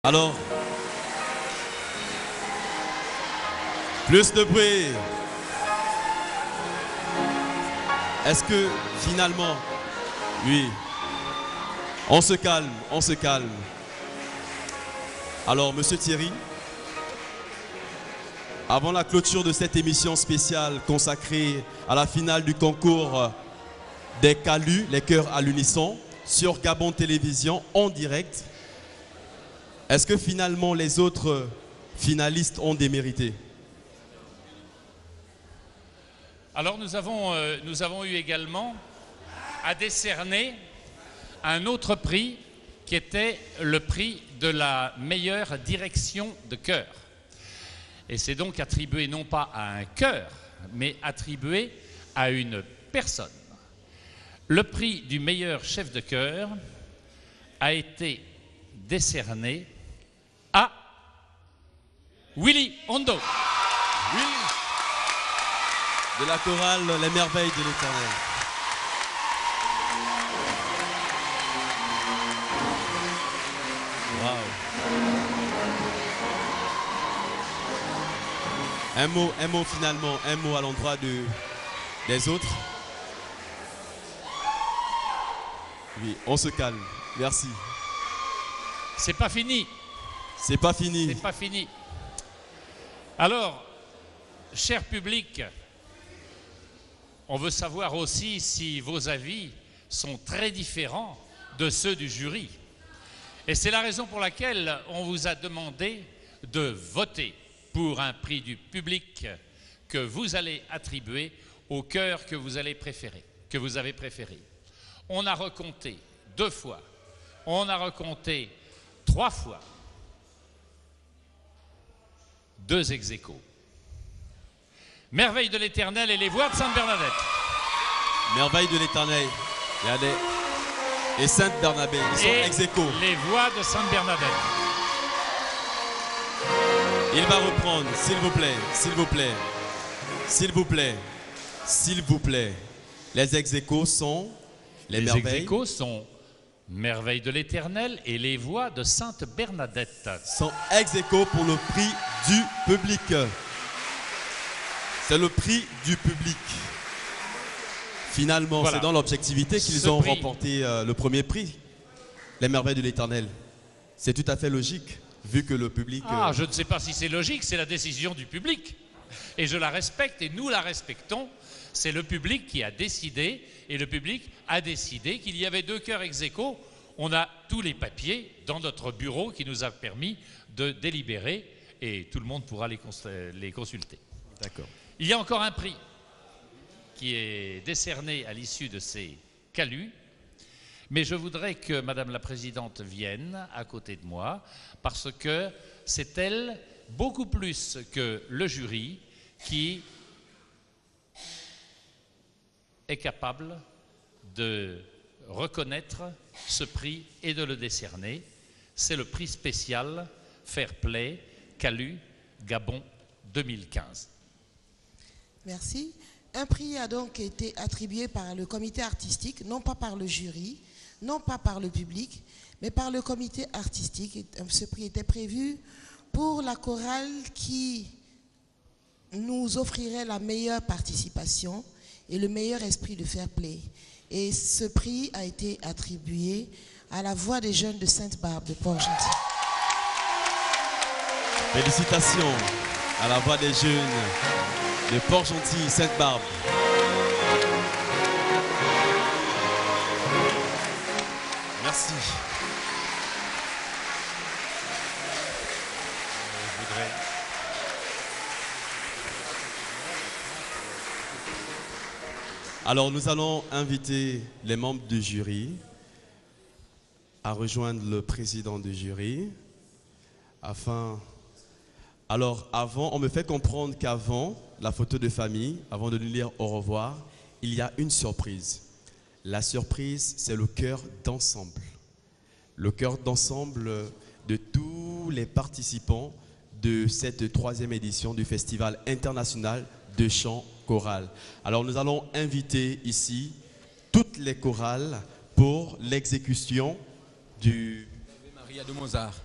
Alors, plus de bruit. Est-ce que finalement, oui, on se calme, on se calme. Alors, Monsieur Thierry, avant la clôture de cette émission spéciale consacrée à la finale du concours des CALU, les chœurs à l'unisson, sur Gabon Télévision en direct, est-ce que finalement les autres finalistes ont démérité? Alors nous avons eu également à décerner un autre prix qui était le prix de la meilleure direction de chœur. Et c'est donc attribué non pas à un chœur, mais attribué à une personne. Le prix du meilleur chef de chœur a été décerné à Willy Hondo. Oui. De la chorale Les Merveilles de l'Éternel. Wow. Un mot finalement, un mot à l'endroit des autres. Oui, on se calme. Merci. C'est pas fini. C'est pas fini. C'est pas fini. Alors, cher public, on veut savoir aussi si vos avis sont très différents de ceux du jury. Et c'est la raison pour laquelle on vous a demandé de voter pour un prix du public que vous allez attribuer au chœur que vous avez préféré. On a recompté 2 fois, on a recompté 3 fois, 2 ex-aequo. Merveille de l'Éternel et les voix de Sainte Bernadette. Merveille de l'Éternel. Et Sainte Bernadette, ils sont ex-aequo. Les voix de Sainte Bernadette. Il va reprendre, s'il vous plaît, s'il vous plaît, s'il vous plaît, s'il vous plaît. Les ex-aequo sont les merveilles. Les ex-aequo sont Merveille de l'Éternel et les voix de Sainte Bernadette. Sont ex-aequo pour le prix du public. C'est le prix du public. Finalement, voilà. C'est dans l'objectivité qu'ils ont remporté le premier prix, les Merveilles de l'Éternel. C'est tout à fait logique, vu que le public... je ne sais pas si c'est logique, c'est la décision du public. Et je la respecte et nous la respectons. C'est le public qui a décidé, et le public a décidé qu'il y avait 2 chœurs ex-aequo. On a tous les papiers dans notre bureau qui nous a permis de délibérer, et tout le monde pourra les consulter. D'accord. Il y a encore un prix qui est décerné à l'issue de ces CALU, mais je voudrais que Madame la Présidente vienne à côté de moi, parce que c'est elle, beaucoup plus que le jury, qui est capable de reconnaître ce prix et de le décerner. C'est le prix spécial Fair Play CALU Gabon 2015. Merci. Un prix a donc été attribué par le comité artistique, non pas par le jury, non pas par le public, mais par le comité artistique. Ce prix était prévu pour la chorale qui nous offrirait la meilleure participation et le meilleur esprit de fair play. Et ce prix a été attribué à la voix des jeunes de Sainte-Barbe de Port-Gentil. Félicitations à la voix des jeunes de Port-Gentil, Sainte-Barbe. Merci. Alors nous allons inviter les membres du jury à rejoindre le président du jury afin... Alors avant, on me fait comprendre qu'avant la photo de famille, avant de nous dire au revoir, il y a une surprise. La surprise, c'est le chœur d'ensemble. Le chœur d'ensemble de tous les participants de cette 3e édition du Festival international de chant choral. Alors nous allons inviter ici toutes les chorales pour l'exécution du... Maria de Mozart.